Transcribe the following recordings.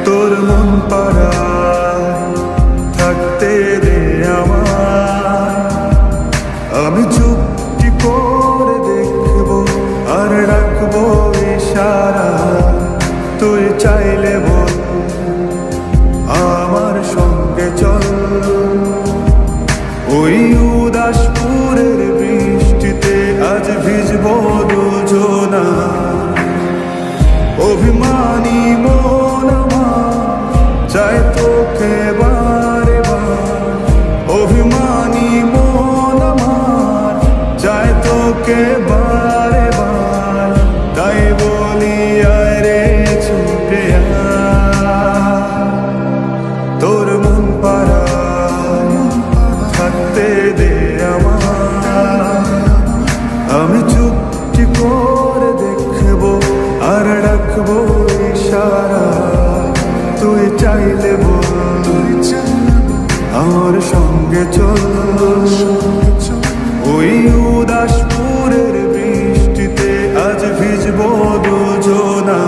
তোর মন পাড়ায় থাকতে দে আমায়, আমি চুপটি করে দেখবো আর রাখবো ইশারা। তুই চাইলে বল আমার সঙ্গে চল, ওই উদাসপুরের বৃষ্টিতে আজ ভিজবো দুজনা। অভিমানী মন আমার চায় তোকে বারে বার, অভিমানী মন আমার চায় তোকে বারে বার। তাই বলি আয় রে ছুটে আয়, তোর মন পাড়ায় থাকতে দে আমায়, আমি চুপটি করে দেখবো আর রাখবো ইশারা। তুই চাইলে বল আমার সঙ্গে চল, ওই উদাসপুরের বৃষ্টিতে আজ ভিজবো দুজনা।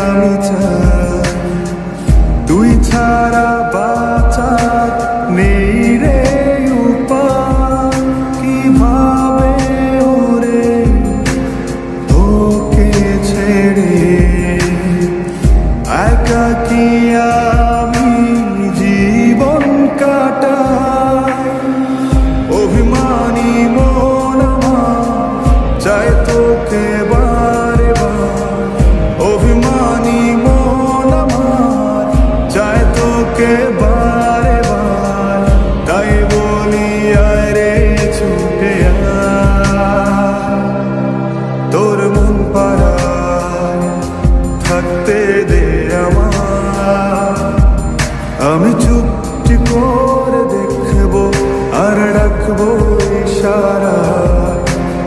আমি চাই তুই ছাড়া বাঁচার নেই রে উপায়। কিভাবে ওরে তোকে ছেড়ে একাকী আমি জীবন কাটাই। অভিমানী মন আমার চায় তোকে বারে বার, অভিমানী মন আমার চায় তোকে বারে বার। তাই বলি আয় রে ছুটে আয়, তোর মন পাড়ায় থাকতে দে আমায়, আমি চুপটি করে দেখবো আর রাখবো ইশারা।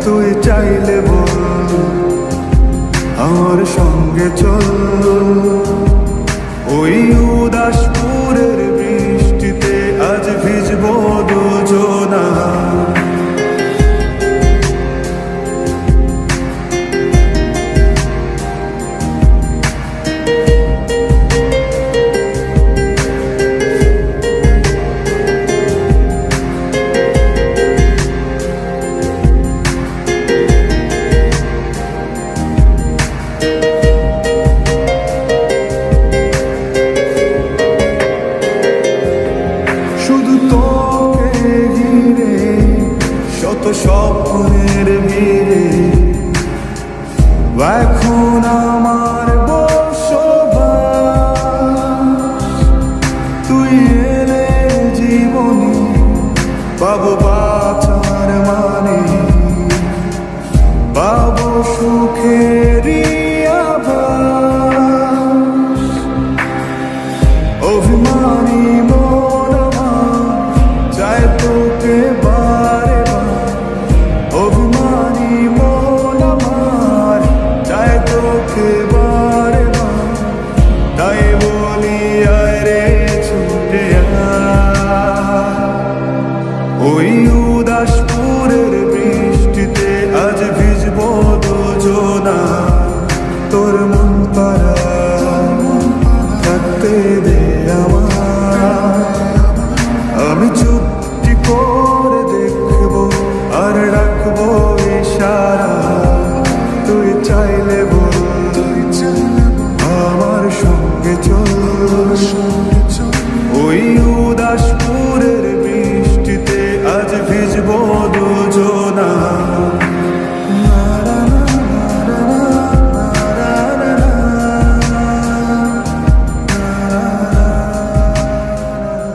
তুই চাইলে বল আমার সঙ্গে চল, ওই উদাসপুরের বৃষ্টিতে আজ ভিজবো দুজনা। শত স্বপ্নের ভিড়ে এখন আমার বসবাস। তুই এলে জীবনে পাবো বাঁচার মানে, পাবো সুখেরই আভাস। অভিমানী মন আমার চায় তোকে বারে বার, অভিমানী মন আমার চায় তোকে বারে বার। তাই বলি আয় রে ছুটে আয়, ওই উদাসপুরের বৃষ্টিতে আজ ভিজবো দুজনা। তোর মন পাড়ায় থাকতে দে আমায়, আমি চুপটি করে